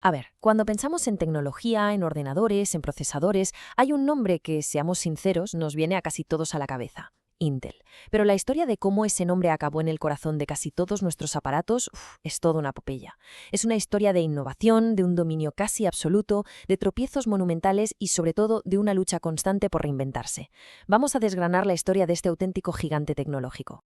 A ver, cuando pensamos en tecnología, en ordenadores, en procesadores, hay un nombre que, seamos sinceros, nos viene a casi todos a la cabeza: Intel. Pero la historia de cómo ese nombre acabó en el corazón de casi todos nuestros aparatos, es toda una epopeya. Es una historia de innovación, de un dominio casi absoluto, de tropiezos monumentales y sobre todo de una lucha constante por reinventarse. Vamos a desgranar la historia de este auténtico gigante tecnológico.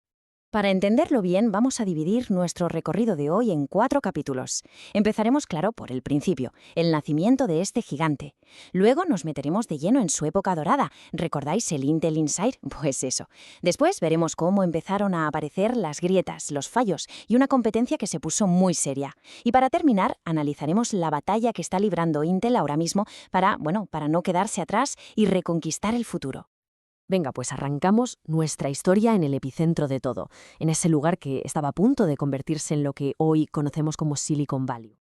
Para entenderlo bien, vamos a dividir nuestro recorrido de hoy en 4 capítulos. Empezaremos, claro, por el principio, el nacimiento de este gigante. Luego nos meteremos de lleno en su época dorada. ¿Recordáis el Intel Inside? Pues eso. Después veremos cómo empezaron a aparecer las grietas, los fallos y una competencia que se puso muy seria. Y para terminar, analizaremos la batalla que está librando Intel ahora mismo para no quedarse atrás y reconquistar el futuro. Venga, pues arrancamos nuestra historia en el epicentro de todo, en ese lugar que estaba a punto de convertirse en lo que hoy conocemos como Silicon Valley.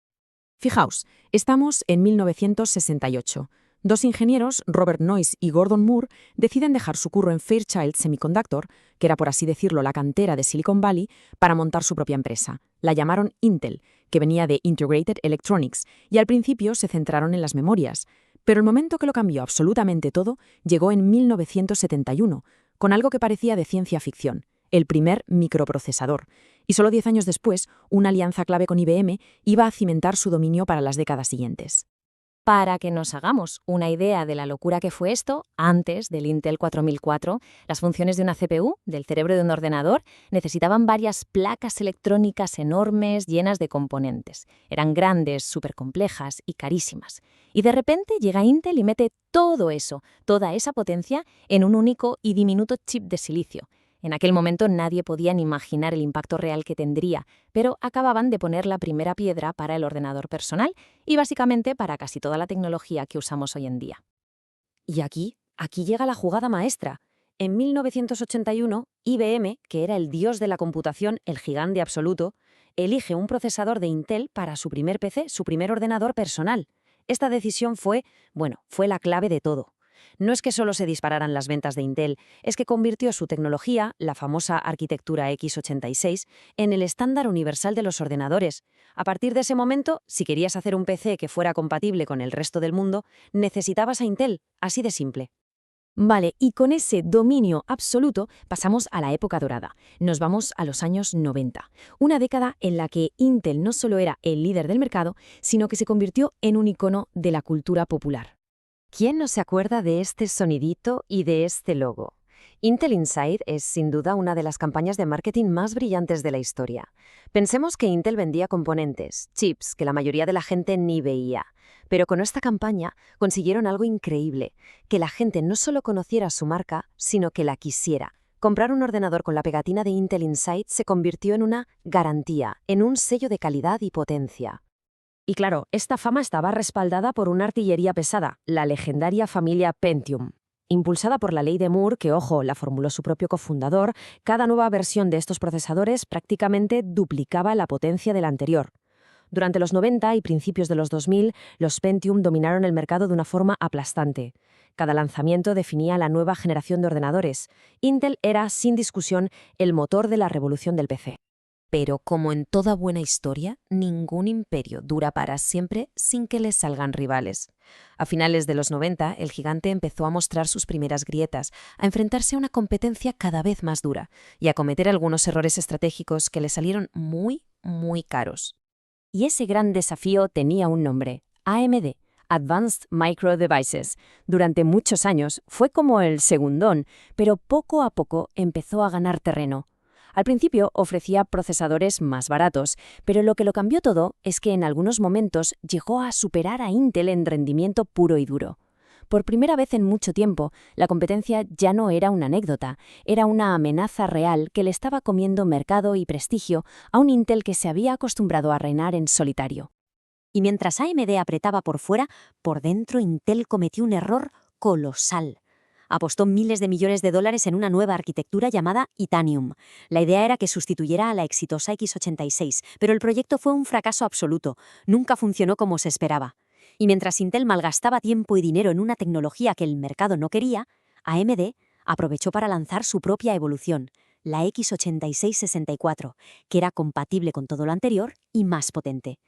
Fijaos, estamos en 1968. Dos ingenieros, Robert Noyce y Gordon Moore, deciden dejar su curro en Fairchild Semiconductor, que era por así decirlo la cantera de Silicon Valley, para montar su propia empresa. La llamaron Intel, que venía de Integrated Electronics, y al principio se centraron en las memorias. Pero el momento que lo cambió absolutamente todo llegó en 1971, con algo que parecía de ciencia ficción: el primer microprocesador. Y solo 10 años después, una alianza clave con IBM iba a cimentar su dominio para las décadas siguientes. Para que nos hagamos una idea de la locura que fue esto, antes del Intel 4004, las funciones de una CPU, del cerebro de un ordenador, necesitaban varias placas electrónicas enormes llenas de componentes. Eran grandes, supercomplejas y carísimas. Y de repente llega Intel y mete todo eso, toda esa potencia, en un único y diminuto chip de silicio. En aquel momento nadie podía ni imaginar el impacto real que tendría, pero acababan de poner la primera piedra para el ordenador personal y básicamente para casi toda la tecnología que usamos hoy en día. Y aquí llega la jugada maestra. En 1981, IBM, que era el dios de la computación, el gigante absoluto, elige un procesador de Intel para su primer PC, su primer ordenador personal. Esta decisión fue la clave de todo. No es que solo se dispararan las ventas de Intel, es que convirtió su tecnología, la famosa arquitectura x86, en el estándar universal de los ordenadores. A partir de ese momento, si querías hacer un PC que fuera compatible con el resto del mundo, necesitabas a Intel, así de simple. Vale, y con ese dominio absoluto pasamos a la época dorada. Nos vamos a los años 90, una década en la que Intel no solo era el líder del mercado, sino que se convirtió en un icono de la cultura popular. ¿Quién no se acuerda de este sonidito y de este logo? Intel Inside es sin duda una de las campañas de marketing más brillantes de la historia. Pensemos que Intel vendía componentes, chips, que la mayoría de la gente ni veía. Pero con esta campaña consiguieron algo increíble: que la gente no solo conociera su marca, sino que la quisiera. Comprar un ordenador con la pegatina de Intel Inside se convirtió en una garantía, en un sello de calidad y potencia. Y claro, esta fama estaba respaldada por una artillería pesada, la legendaria familia Pentium. Impulsada por la ley de Moore, que, ojo, la formuló su propio cofundador, cada nueva versión de estos procesadores prácticamente duplicaba la potencia de la anterior. Durante los 90 y principios de los 2000, los Pentium dominaron el mercado de una forma aplastante. Cada lanzamiento definía la nueva generación de ordenadores. Intel era, sin discusión, el motor de la revolución del PC. Pero como en toda buena historia, ningún imperio dura para siempre sin que le salgan rivales. A finales de los 90, el gigante empezó a mostrar sus primeras grietas, a enfrentarse a una competencia cada vez más dura y a cometer algunos errores estratégicos que le salieron muy, muy caros. Y ese gran desafío tenía un nombre: AMD. Advanced Micro Devices. Durante muchos años fue como el segundón, pero poco a poco empezó a ganar terreno. Al principio ofrecía procesadores más baratos, pero lo que lo cambió todo es que en algunos momentos llegó a superar a Intel en rendimiento puro y duro. Por primera vez en mucho tiempo, la competencia ya no era una anécdota, era una amenaza real que le estaba comiendo mercado y prestigio a un Intel que se había acostumbrado a reinar en solitario. Y mientras AMD apretaba por fuera, por dentro Intel cometió un error colosal. Apostó miles de millones de dólares en una nueva arquitectura llamada Itanium. La idea era que sustituyera a la exitosa x86, pero el proyecto fue un fracaso absoluto. Nunca funcionó como se esperaba. Y mientras Intel malgastaba tiempo y dinero en una tecnología que el mercado no quería, AMD aprovechó para lanzar su propia evolución, la x86-64, que era compatible con todo lo anterior y más potente.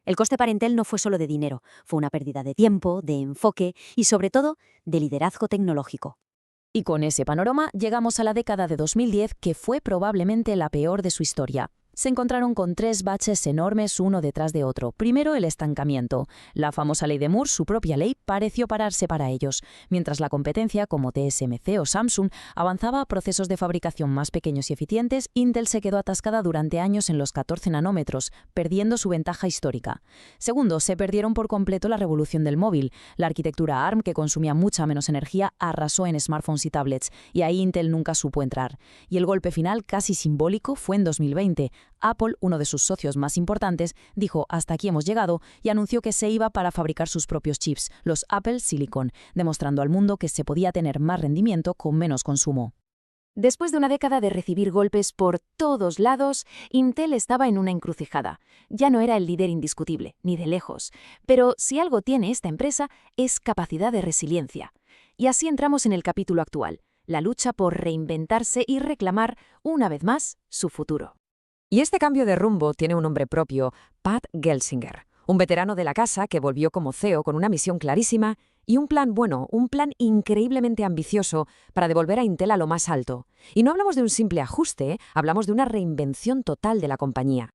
El coste para Intel no fue solo de dinero, fue una pérdida de tiempo, de enfoque y sobre todo de liderazgo tecnológico. Y con ese panorama llegamos a la década de 2010, que fue probablemente la peor de su historia. Se encontraron con 3 baches enormes uno detrás de otro. Primero, el estancamiento. La famosa ley de Moore, su propia ley, pareció pararse para ellos, mientras la competencia, como TSMC o Samsung, avanzaba a procesos de fabricación más pequeños y eficientes. Intel se quedó atascada durante años en los 14 nanómetros, perdiendo su ventaja histórica. Segundo, se perdieron por completo la revolución del móvil. La arquitectura ARM, que consumía mucha menos energía, arrasó en smartphones y tablets, y ahí Intel nunca supo entrar. Y el golpe final, casi simbólico, fue en 2020. Apple, uno de sus socios más importantes, dijo «hasta aquí hemos llegado» y anunció que se iba para fabricar sus propios chips, los Apple Silicon, demostrando al mundo que se podía tener más rendimiento con menos consumo. Después de una década de recibir golpes por todos lados, Intel estaba en una encrucijada. Ya no era el líder indiscutible, ni de lejos. Pero si algo tiene esta empresa, es capacidad de resiliencia. Y así entramos en el capítulo actual, la lucha por reinventarse y reclamar, una vez más, su futuro. Y este cambio de rumbo tiene un nombre propio, Pat Gelsinger, un veterano de la casa que volvió como CEO con una misión clarísima y un plan un plan increíblemente ambicioso para devolver a Intel a lo más alto. Y no hablamos de un simple ajuste, hablamos de una reinvención total de la compañía.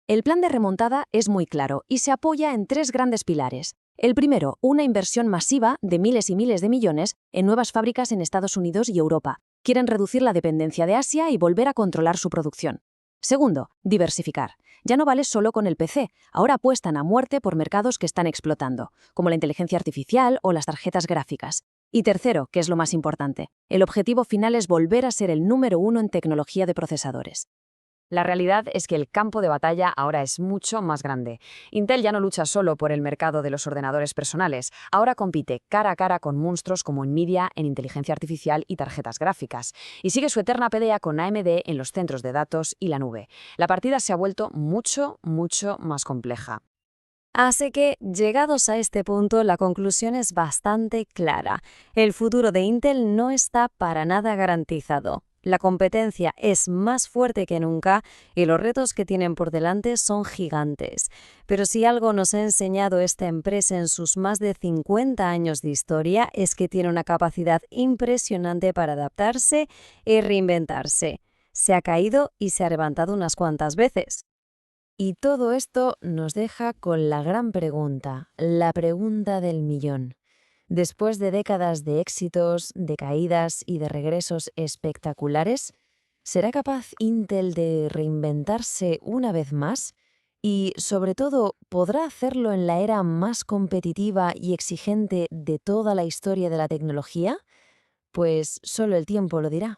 El plan de remontada es muy claro y se apoya en 3 grandes pilares. El primero, una inversión masiva de miles y miles de millones en nuevas fábricas en Estados Unidos y Europa. Quieren reducir la dependencia de Asia y volver a controlar su producción. Segundo, diversificar. Ya no vale solo con el PC, ahora apuestan a muerte por mercados que están explotando, como la inteligencia artificial o las tarjetas gráficas. Y tercero, que es lo más importante, el objetivo final es volver a ser el número 1 en tecnología de procesadores. La realidad es que el campo de batalla ahora es mucho más grande. Intel ya no lucha solo por el mercado de los ordenadores personales, ahora compite cara a cara con monstruos como Nvidia en inteligencia artificial y tarjetas gráficas, y sigue su eterna pelea con AMD en los centros de datos y la nube. La partida se ha vuelto mucho más compleja. Así que, llegados a este punto, la conclusión es bastante clara. El futuro de Intel no está para nada garantizado. La competencia es más fuerte que nunca y los retos que tienen por delante son gigantes. Pero si algo nos ha enseñado esta empresa en sus más de 50 años de historia es que tiene una capacidad impresionante para adaptarse y reinventarse. Se ha caído y se ha levantado unas cuantas veces. Y todo esto nos deja con la gran pregunta, la pregunta del millón. Después de décadas de éxitos, de caídas y de regresos espectaculares, ¿será capaz Intel de reinventarse una vez más? Y, sobre todo, ¿podrá hacerlo en la era más competitiva y exigente de toda la historia de la tecnología? Pues solo el tiempo lo dirá.